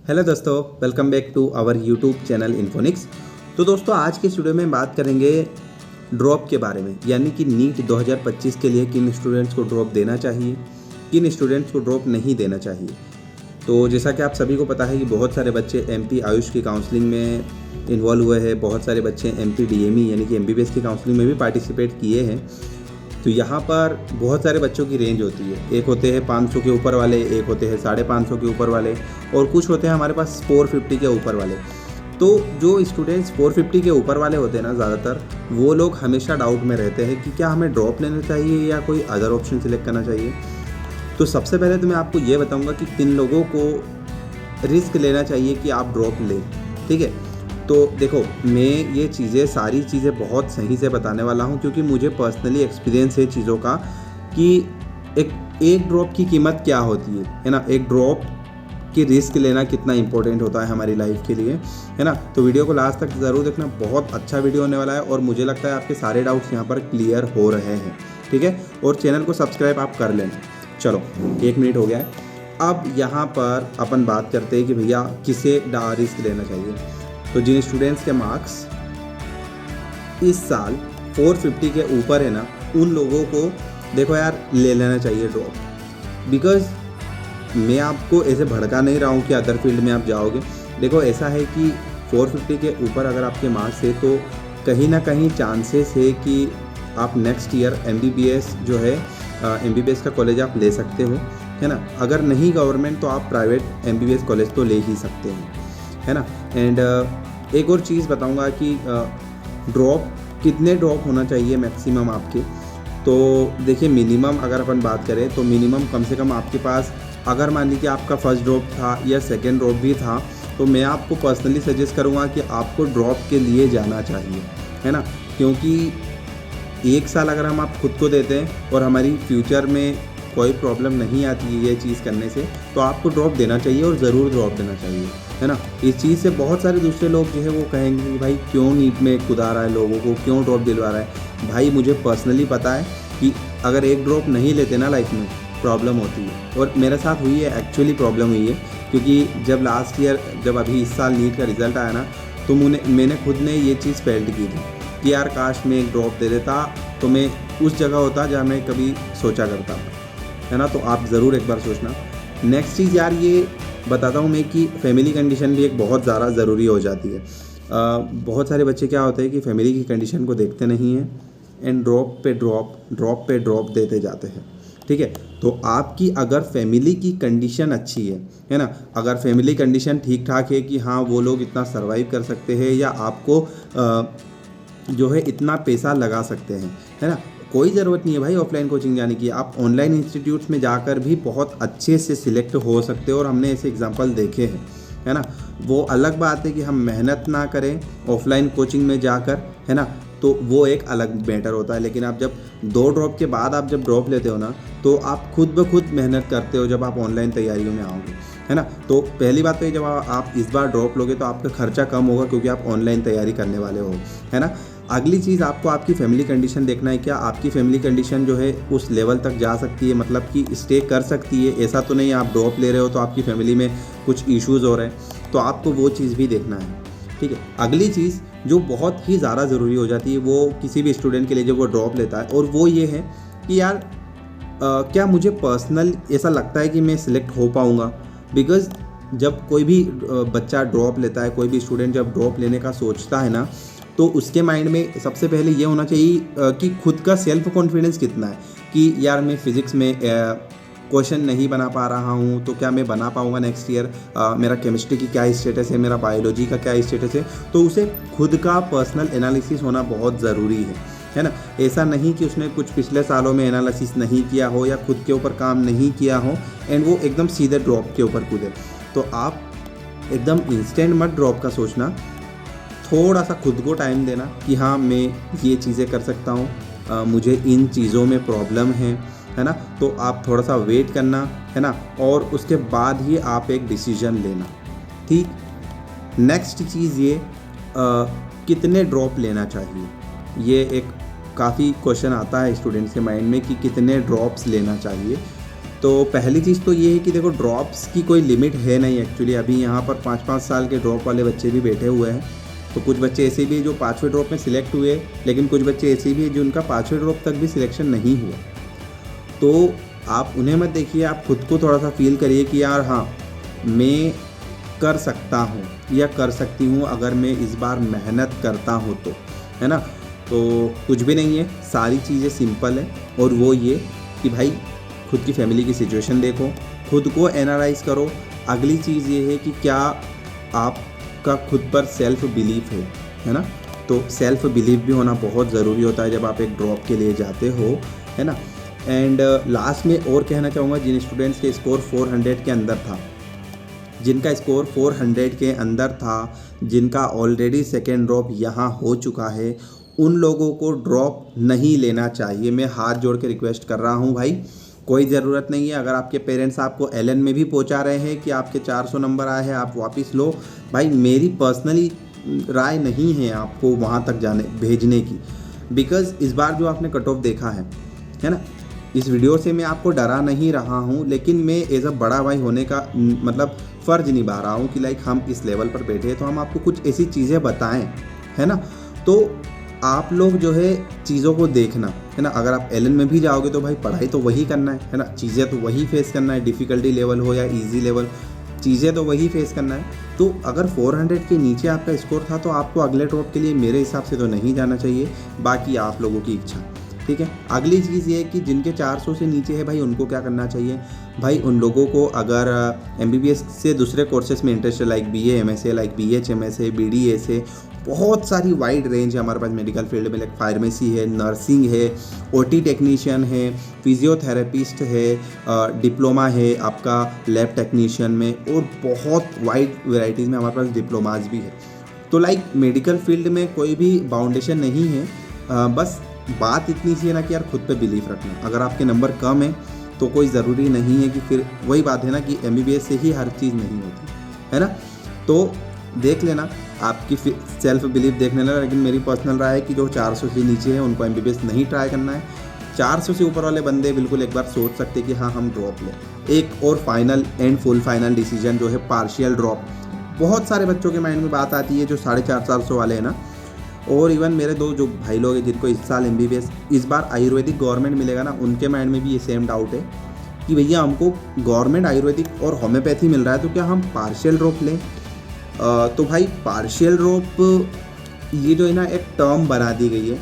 Hello दोस्तों, welcome back to our YouTube channel Infonics. तो दोस्तों, आज के स्टूडियो में बात करेंगे ड्रॉप के बारे में, यानी कि नीट 2025 के लिए किन स्टूडेंट्स को ड्रॉप देना चाहिए, किन स्टूडेंट्स को ड्रॉप नहीं देना चाहिए। तो जैसा कि आप सभी को पता है कि बहुत सारे बच्चे एमपी आयुष की काउंसलिंग में इन्वॉल्व हुए हैं, बहुत सारे बच्चे एमपी डीएमई यानी कि एमबीबीएस की काउंसलिंग में भी पार्टिसिपेट किए हैं। तो यहाँ पर बहुत सारे बच्चों की रेंज होती है, एक होते हैं 500 के ऊपर वाले, एक होते हैं 550 के ऊपर वाले, और कुछ होते हैं हमारे पास 450 के ऊपर वाले। तो जो स्टूडेंट्स 450 के ऊपर वाले होते हैं ना, ज़्यादातर वो लोग हमेशा डाउट में रहते हैं कि क्या हमें ड्रॉप लेना चाहिए या कोई अदर ऑप्शन सिलेक्ट करना चाहिए। तो सबसे पहले तो मैं आपको ये बताऊँगा कि किन लोगों को रिस्क लेना चाहिए कि आप ड्रॉप लें, ठीक है। तो देखो, मैं ये सारी चीज़ें बहुत सही से बताने वाला हूँ, क्योंकि मुझे पर्सनली एक्सपीरियंस है चीज़ों का कि एक ड्रॉप की कीमत क्या होती है ना। एक ड्रॉप की रिस्क लेना कितना इंपॉर्टेंट होता है हमारी लाइफ के लिए, है ना। तो वीडियो को लास्ट तक ज़रूर देखना, बहुत अच्छा वीडियो होने वाला है और मुझे लगता है आपके सारे डाउट्स यहाँ पर क्लियर हो रहे हैं, ठीक है। और चैनल को सब्सक्राइब आप कर लेना। चलो, 1 मिनट हो गया है। अब यहाँ पर अपन बात करते हैं कि भैया किसे रिस्क लेना चाहिए। तो जिन स्टूडेंट्स के मार्क्स इस साल 450 के ऊपर है ना, उन लोगों को देखो यार ले लेना चाहिए ड्रॉप। बिकॉज़ मैं आपको ऐसे भड़का नहीं रहा हूँ कि अदर फील्ड में आप जाओगे। देखो, ऐसा है कि 450 के ऊपर अगर आपके मार्क्स है तो कहीं ना कहीं चांसेस है कि आप नेक्स्ट ईयर एमबीबीएस जो है एमबीबीएस का कॉलेज आप ले सकते हो, है ना। अगर नहीं गवर्नमेंट तो आप प्राइवेट एमबीबीएस कॉलेज तो ले ही सकते हो, है ना। एंड एक और चीज़ बताऊंगा कि ड्रॉप कितने ड्रॉप होना चाहिए मैक्सिमम आपके। तो देखिए, मिनिमम अगर अपन बात करें तो मिनिमम कम से कम आपके पास, अगर मान लीजिए आपका फर्स्ट ड्रॉप था या सेकंड ड्रॉप भी था, तो मैं आपको पर्सनली सजेस्ट करूंगा कि आपको ड्रॉप के लिए जाना चाहिए, है ना। क्योंकि 1 साल अगर हम आप खुद को देते हैं और हमारी फ्यूचर में कोई प्रॉब्लम नहीं आती है ये चीज़ करने से, तो आपको ड्रॉप देना चाहिए और ज़रूर ड्रॉप देना चाहिए, है ना। इस चीज़ से बहुत सारे दूसरे लोग जो है वो कहेंगे कि भाई क्यों नीट में कुदा रहा है लोगों को, क्यों ड्रॉप दिलवा रहा है। भाई मुझे पर्सनली पता है कि अगर एक ड्रॉप नहीं लेते ना, लाइफ में प्रॉब्लम होती है, और मेरे साथ हुई है, एक्चुअली प्रॉब्लम हुई है। क्योंकि जब लास्ट ईयर, जब अभी इस साल नीट का रिज़ल्ट आया ना, तो मैंने खुद ने ये चीज़ फेल्ट की थी कि यार काश मैं एक ड्रॉप दे देता तो मैं उस जगह होता जहाँ मैं कभी सोचा करता, है ना। तो आप ज़रूर एक बार सोचना। नेक्स्ट चीज़ यार, ये बताता हूँ मैं कि फैमिली कंडीशन भी एक बहुत ज़्यादा ज़रूरी हो जाती है। बहुत सारे बच्चे क्या होते हैं कि फैमिली की कंडीशन को देखते नहीं हैं एंड ड्रॉप पे ड्रॉप देते जाते हैं, ठीक है। तो आपकी अगर फैमिली की कंडीशन अच्छी है ना, अगर फैमिली कंडीशन ठीक ठाक है कि हाँ वो लोग इतना सर्वाइव कर सकते हैं या आपको जो है इतना पैसा लगा सकते हैं, है ना, कोई ज़रूरत नहीं है भाई ऑफलाइन कोचिंग जाने की। आप ऑनलाइन इंस्टीट्यूट्स में जाकर भी बहुत अच्छे से सिलेक्ट हो सकते हो, और हमने ऐसे एग्जांपल देखे हैं, है ना। वो अलग बात है कि हम मेहनत ना करें ऑफलाइन कोचिंग में जाकर, है ना, तो वो एक अलग मैटर होता है। लेकिन आप जब 2 ड्रॉप के बाद आप जब ड्रॉप लेते हो ना, तो आप खुद ब खुद मेहनत करते हो जब आप ऑनलाइन तैयारियों में आओगे, है ना। तो पहली बात तो ये, जब आप इस बार ड्रॉप लोगे तो आपका खर्चा कम होगा क्योंकि आप ऑनलाइन तैयारी करने वाले हो, है ना। अगली चीज़, आपको आपकी फैमिली कंडीशन देखना है। क्या आपकी फैमिली कंडीशन जो है उस लेवल तक जा सकती है, मतलब कि स्टे कर सकती है। ऐसा तो नहीं आप ड्रॉप ले रहे हो तो आपकी फैमिली में कुछ इश्यूज़ हो रहे हैं, तो आपको वो चीज़ भी देखना है, ठीक है। अगली चीज़ जो बहुत ही ज़्यादा ज़रूरी हो जाती है वो किसी भी स्टूडेंट के लिए जब वो ड्रॉप लेता है, और वो ये है कि यार क्या मुझे पर्सनल ऐसा लगता है कि मैं सिलेक्ट हो पाऊँगा। बिकॉज़ जब कोई भी बच्चा ड्रॉप लेता है, कोई भी स्टूडेंट जब ड्रॉप लेने का सोचता है ना, तो उसके माइंड में सबसे पहले ये होना चाहिए कि खुद का सेल्फ कॉन्फिडेंस कितना है कि यार मैं फिज़िक्स में क्वेश्चन नहीं बना पा रहा हूँ तो क्या मैं बना पाऊँगा नेक्स्ट ईयर। मेरा केमिस्ट्री की क्या स्टेटस है, मेरा बायोलॉजी का क्या स्टेटस है। तो उसे खुद का पर्सनल एनालिसिस होना बहुत ज़रूरी है ना। ऐसा नहीं कि उसने कुछ पिछले सालों में एनालिसिस नहीं किया हो या खुद के ऊपर काम नहीं किया हो एंड वो एकदम सीधे ड्रॉप के ऊपर कूदे। तो आप एकदम इंस्टेंट मत ड्रॉप का सोचना, थोड़ा सा खुद को टाइम देना कि हाँ मैं ये चीज़ें कर सकता हूँ, मुझे इन चीज़ों में प्रॉब्लम है ना। तो आप थोड़ा सा वेट करना, है ना, और उसके बाद ही आप एक डिसीजन लेना, ठीक। नेक्स्ट चीज़ ये कितने ड्रॉप लेना चाहिए, ये एक काफ़ी क्वेश्चन आता है स्टूडेंट्स के माइंड में कि कितने ड्रॉप्स लेना चाहिए। तो पहली चीज़ तो ये है कि देखो ड्रॉप्स की कोई लिमिट है नहीं एक्चुअली। अभी यहाँ पर 5-5 साल के ड्रॉप वाले बच्चे भी बैठे हुए हैं। तो कुछ बच्चे ऐसे भी हैं जो 5वें ड्रॉप में सिलेक्ट हुए, लेकिन कुछ बच्चे ऐसे भी हैं जिनका 5वें ड्रॉप तक भी सिलेक्शन नहीं हुआ। तो आप उन्हें मत देखिए, आप खुद को थोड़ा सा फील करिए कि यार हाँ, मैं कर सकता हूँ या कर सकती हूँ अगर मैं इस बार मेहनत करता हूँ तो, है ना। तो कुछ भी नहीं है, सारी चीज़ें सिंपल है। और वो ये कि भाई खुद की फैमिली की सिचुएशन देखो, खुद को एनालाइज करो। अगली चीज़ ये है कि क्या आपका खुद पर सेल्फ बिलीफ है ना। तो सेल्फ बिलीफ भी होना बहुत ज़रूरी होता है जब आप एक ड्रॉप के लिए जाते हो, है ना। एंड लास्ट में और कहना चाहूँगा, जिन स्टूडेंट्स के स्कोर 400 के अंदर था, जिनका स्कोर 400 के अंदर था, जिनका ऑलरेडी सेकेंड ड्रॉप यहाँ हो चुका है, उन लोगों को ड्रॉप नहीं लेना चाहिए। मैं हाथ जोड़ के रिक्वेस्ट कर रहा हूँ भाई, कोई ज़रूरत नहीं है। अगर आपके पेरेंट्स आपको एलन में भी पहुँचा रहे हैं कि आपके 400 नंबर आए हैं, आप वापस लो, भाई मेरी पर्सनली राय नहीं है आपको वहाँ तक जाने भेजने की। बिकॉज़ इस बार जो आपने कट ऑफ देखा है ना, इस वीडियो से मैं आपको डरा नहीं रहा हूँ, लेकिन मैं एज अ बड़ा भाई होने का मतलब फ़र्ज निभा रहा हूँ कि लाइक हम इस लेवल पर बैठे हैं तो हम आपको कुछ ऐसी चीज़ें बताएं, है ना। तो आप लोग जो है चीज़ों को देखना, है ना। अगर आप एलन में भी जाओगे तो भाई पढ़ाई तो वही करना है ना। चीज़ें तो वही फेस करना है, डिफ़िकल्टी लेवल हो या इजी लेवल, चीज़ें तो वही फेस करना है। तो अगर 400 के नीचे आपका स्कोर था तो आपको अगले ड्रॉप के लिए मेरे हिसाब से तो नहीं जाना चाहिए, बाकी आप लोगों की इच्छा, ठीक है। अगली चीज़ ये है कि जिनके 400 से नीचे है भाई उनको क्या करना चाहिए। भाई उन लोगों को अगर MBBS से दूसरे कोर्सेज में इंटरेस्ट है, like BA MSA, like BHMS है, BDS है, बहुत सारी वाइड रेंज है हमारे पास मेडिकल फील्ड में। लाइक फार्मेसी है, नर्सिंग है, OT टेक्नीशियन है, फिजियोथेरेपिस्ट है, डिप्लोमा है आपका लैब टेक्नीशियन में, और बहुत वाइड वेराइटीज़ में हमारे पास डिप्लोमाज भी है। तो लाइक मेडिकल फील्ड में कोई भी बाउंडेशन नहीं है। बस बात इतनी सी है ना कि यार खुद पे बिलीफ रखना। अगर आपके नंबर कम है तो कोई ज़रूरी नहीं है कि फिर वही बात है ना कि MBBS से ही हर चीज़ नहीं होती, है ना। तो देख लेना, आपकी सेल्फ बिलीफ देख लेना। लेकिन मेरी पर्सनल राय है कि जो 400 से नीचे है उनको MBBS नहीं ट्राई करना है। 400 से ऊपर वाले बंदे बिल्कुल एक बार सोच सकते हैं कि हाँ हम ड्रॉप लें। एक और final and full final decision जो है पार्शियल ड्रॉप। बहुत सारे बच्चों के माइंड में बात आती है जो 450 वाले हैं ना, और इवन मेरे दो जो भाई लोग हैं जिनको इस साल MBBS इस बार आयुर्वेदिक गवर्नमेंट मिलेगा ना, उनके माइंड में भी ये सेम डाउट है कि भैया हमको गवर्नमेंट आयुर्वेदिक और होम्योपैथी मिल रहा है तो क्या हम पार्शियल ड्रॉप लें। तो भाई पार्शियल ड्रॉप ये जो है ना एक टर्म बना दी गई है।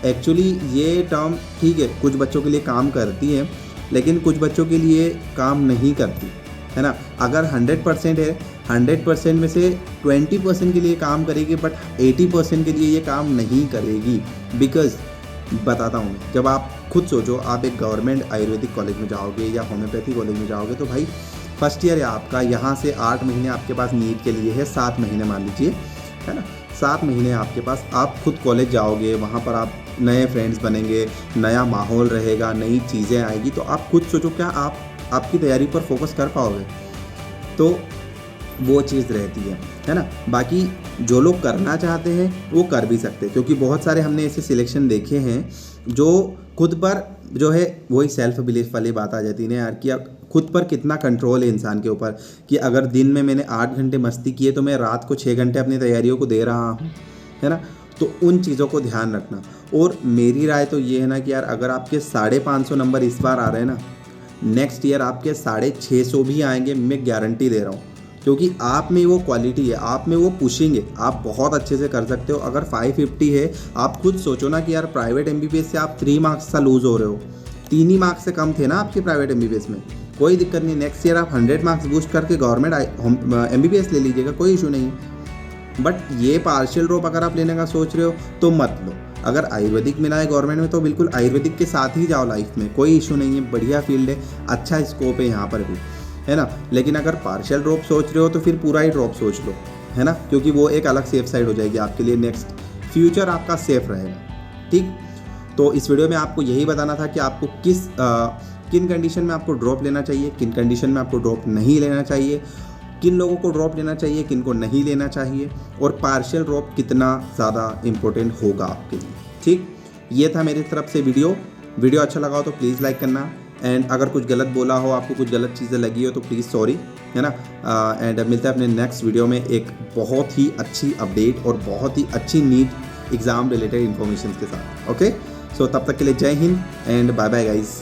एक्चुअली ये टर्म ठीक है कुछ बच्चों के लिए काम करती है, लेकिन कुछ बच्चों के लिए काम नहीं करती, है ना। अगर 100% है, 100% में से 20% के लिए काम करेगी, बट 80% के लिए ये काम नहीं करेगी। बिकॉज बताता हूँ, जब आप खुद सोचो, आप एक गवर्नमेंट आयुर्वेदिक कॉलेज में जाओगे या होम्योपैथी कॉलेज में जाओगे तो भाई फर्स्ट ईयर है आपका, यहाँ से 8 महीने आपके पास नीट के लिए है, 7 महीने मान लीजिए, है ना। 7 महीने आपके पास, आप खुद कॉलेज जाओगे, वहाँ पर आप नए फ्रेंड्स बनेंगे, नया माहौल रहेगा, नई चीज़ें आएगी। तो आप खुद सोचो क्या आप आपकी तैयारी पर फोकस कर पाओगे। तो वो चीज़ रहती है ना। बाकी जो लोग करना चाहते हैं वो कर भी सकते हैं, क्योंकि बहुत सारे हमने ऐसे सिलेक्शन देखे हैं जो खुद पर जो है वही सेल्फ बिलीफ वाली बात आ जाती है ना यार, कि खुद पर कितना कंट्रोल है इंसान के ऊपर, कि अगर दिन में मैंने 8 घंटे मस्ती किए तो मैं रात को 6 घंटे अपनी तैयारियों को दे रहा हूँ, है ना। तो उन चीज़ों को ध्यान रखना। और मेरी राय तो ये है ना कि यार अगर आपके 550 नंबर इस बार आ रहे हैं ना, नेक्स्ट ईयर आपके 650 भी आएंगे, मैं गारंटी दे रहा हूँ। क्योंकि आप में वो क्वालिटी है, आप में वो पुशिंग है, आप बहुत अच्छे से कर सकते हो। अगर 550 है, आप खुद सोचो ना कि यार प्राइवेट MBBS से आप 3 मार्क्स सा लूज़ हो रहे हो, 3 ही मार्क्स से कम थे ना आपके प्राइवेट MBBS में। कोई दिक्कत नहीं, नेक्स्ट ईयर आप 100 मार्क्स बूस्ट करके गवर्नमेंट MBBS ले लीजिएगा, कोई इशू नहीं है। बट ये पार्शियल ड्रॉप अगर आप लेने का सोच रहे हो तो मत लो। अगर आयुर्वेदिक मिला है गवर्नमेंट में तो बिल्कुल आयुर्वेदिक के साथ ही जाओ लाइफ में, कोई इशू नहीं है, बढ़िया फील्ड है, अच्छा स्कोप है यहाँ पर भी, है ना। लेकिन अगर पार्शियल ड्रॉप सोच रहे हो तो फिर पूरा ही ड्रॉप सोच लो, है ना, क्योंकि वो एक अलग सेफ साइड हो जाएगी आपके लिए, नेक्स्ट फ्यूचर आपका सेफ रहेगा। ठीक, तो इस वीडियो में आपको यही बताना था कि आपको किन कंडीशन में आपको ड्रॉप लेना चाहिए, किन कंडीशन में आपको ड्रॉप नहीं लेना चाहिए, किन लोगों को ड्रॉप लेना चाहिए, किन को नहीं लेना चाहिए, और पार्शियल ड्रॉप कितना ज़्यादा इम्पोर्टेंट होगा आपके लिए। ठीक, ये था मेरी तरफ से वीडियो अच्छा लगा हो तो प्लीज़ लाइक करना, एंड अगर कुछ गलत बोला हो, आपको कुछ गलत चीज़ें लगी हो तो प्लीज़ सॉरी, है ना। एंड मिलता है अपने नेक्स्ट वीडियो में एक बहुत ही अच्छी अपडेट और बहुत ही अच्छी नीट एग्ज़ाम रिलेटेड इन्फॉर्मेशन के साथ। ओके, सो तब तक के लिए जय हिंद एंड बाय बाय गाइस।